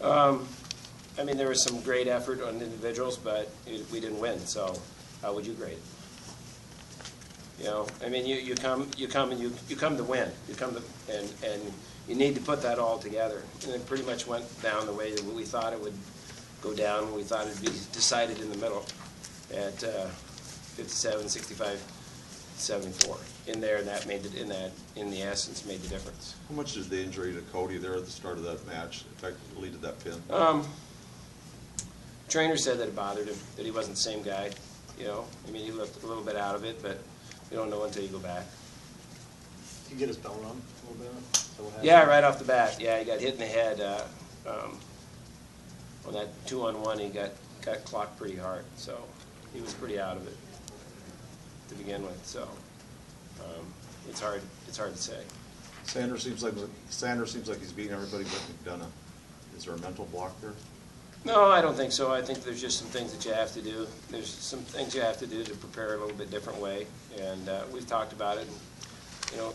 I mean, there was some great effort on individuals, but we didn't win. So, how would you grade it? You know, I mean, you come and you come to win. You come to and you need to put that all together. And it pretty much went down the way that we thought it would go down. We thought it'd be decided in the middle at 57, 65, 74 in there, and that made it in the essence made the difference. How much did the injury to Cody there at the start of that match effectively to that pin? Trainer said that it bothered him, that he wasn't the same guy. You know, I mean, he looked a little bit out of it, but you don't know until you go back. Did he get his bell rung a little bit? So yeah, right off the bat. Yeah, he got hit in the head on that 2-on-1. He got clocked pretty hard, so he was pretty out of it to begin with. So it's hard to say. Sanders seems like he's beating everybody but McDonough. Is there a mental block there? No, I don't think so. I think there's just some things that you have to do. There's some things you have to do to prepare a little bit different way, and we've talked about it. And, you know,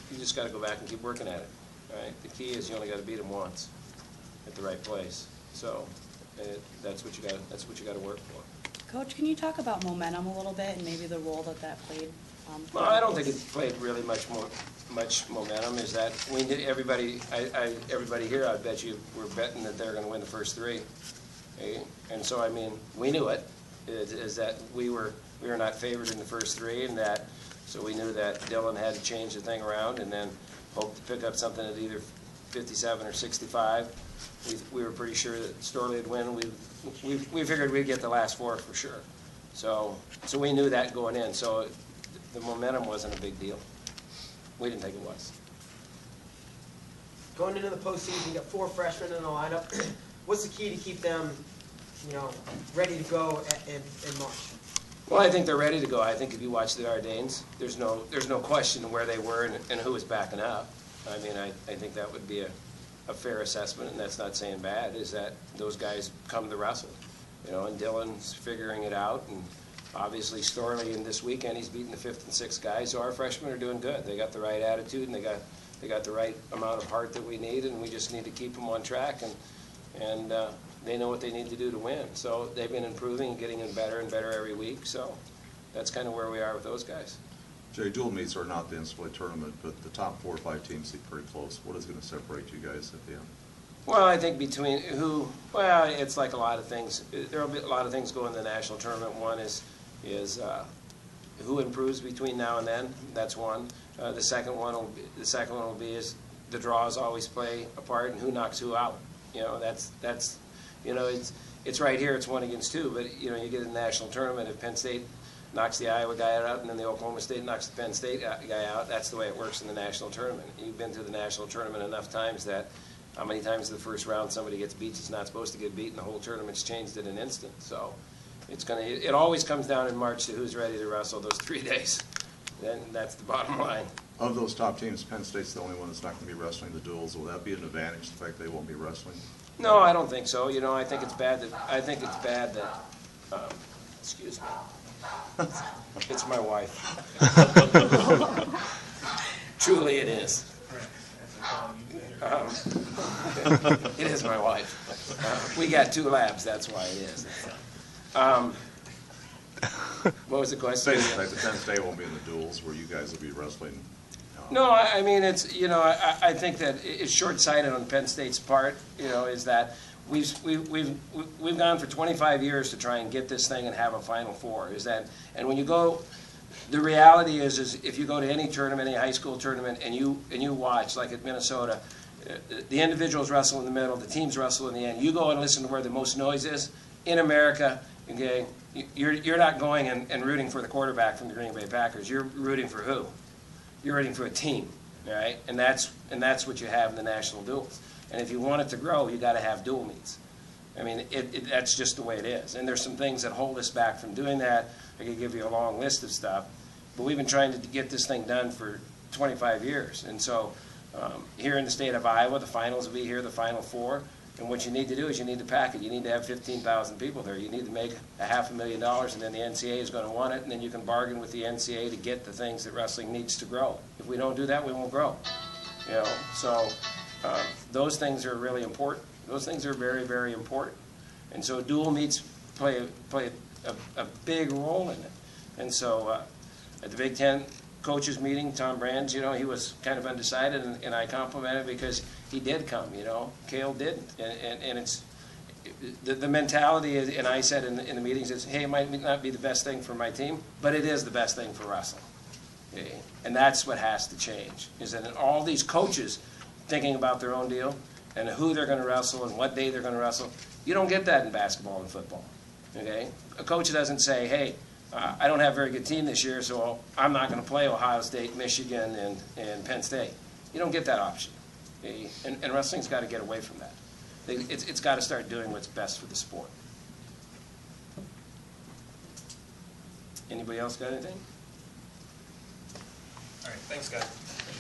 you just got to go back and keep working at it. Right? The key is you only got to beat them once at the right place. So that's what you got. That's what you got to work for. Coach, can you talk about momentum a little bit and maybe the role that played? Well, I don't think it played really much momentum. Is that we did everybody here? I bet you were betting that they're going to win the first three, okay? And so I mean we knew it. Is that we were not favored in the first three, and that so we knew that Dylan had to change the thing around and then hope to pick up something at either 57 or 65. We were pretty sure that Storley would win. We figured we'd get the last four for sure. So we knew that going in. So the momentum wasn't a big deal. We didn't think it was. Going into the postseason, you got 4 freshmen in the lineup. What's the key to keep them, you know, ready to go in March? Well, I think they're ready to go. I think if you watch the Ardennes, there's no question where they were and who was backing up. I mean, I think that would be a fair assessment, and that's not saying bad. Is that those guys come to wrestle, you know, and Dylan's figuring it out, and obviously Storley in this weekend he's beating the 5th and 6th guys. So our freshmen are doing good. They got the right attitude and they got the right amount of heart that we need, and we just need to keep them on track, and they know what they need to do to win. So they've been improving and getting better and better every week. So that's kind of where we are with those guys. Jay, dual meets are not the NCAA tournament, but the top 4 or 5 teams seem pretty close. What is going to separate you guys at the end? Well, I think between well, it's like a lot of things. There will be a lot of things going in the national tournament. One is who improves between now and then. That's one. The second one will be is the draws always play a part, and who knocks who out. You know, that's you know, it's right here. It's 1 against 2, but you know, you get in the national tournament. If Penn State knocks the Iowa guy out, and then the Oklahoma State knocks the Penn State guy out, that's the way it works in the national tournament. You've been to the national tournament enough times that how many times in the first round somebody gets beat that's not supposed to get beat, and the whole tournament's changed in an instant. So it always comes down in March to who's ready to wrestle those 3 days. Then that's the bottom line. Of those top teams, Penn State's the only one that's not going to be wrestling the duels. Will that be an advantage, the fact they won't be wrestling? No, I don't think so. You know, I think it's bad that excuse me. It's my wife. Truly it is. It is my wife. We got 2 labs, that's why it is. What was the question? The Penn State won't be in the duels where you guys will be wrestling. No, I mean, it's, you know, I think that it's short-sighted on Penn State's part, you know, is that we've gone for 25 years to try and get this thing and have a Final Four. Is that, and when you go, the reality is if you go to any tournament, any high school tournament, and you watch, like at Minnesota, the individuals wrestle in the middle, the teams wrestle in the end. You go and listen to where the most noise is. In America, okay, you're not going and rooting for the quarterback from the Green Bay Packers. You're rooting for who? You're rooting for a team, all right? And that's what you have in the national duels. And if you want it to grow, you got to have dual meets. I mean, that's just the way it is. And there's some things that hold us back from doing that. I could give you a long list of stuff, but we've been trying to get this thing done for 25 years. And so here in the state of Iowa, the finals will be here, the Final Four. And what you need to do is you need to pack it. You need to have 15,000 people there. You need to make $500,000, and then the NCAA is going to want it, and then you can bargain with the NCAA to get the things that wrestling needs to grow. If we don't do that, we won't grow. You know, so those things are really important. Those things are very, very important. And so dual meets play a big role in it. And so at the Big Ten coaches meeting, Tom Brands, he was kind of undecided, and I complimented because he did come, Cale didn't. And it's, the mentality is, and I said in the meetings, is, hey, it might not be the best thing for my team, but it is the best thing for wrestling. Okay? And that's what has to change, is that all these coaches thinking about their own deal and who they're going to wrestle and what day they're going to wrestle, you don't get that in basketball and football. Okay? A coach doesn't say, hey, I don't have a very good team this year, so I'm not going to play Ohio State, Michigan, and Penn State. You don't get that option. Okay? And wrestling's got to get away from that. It's got to start doing what's best for the sport. Anybody else got anything? All right, thanks, guys.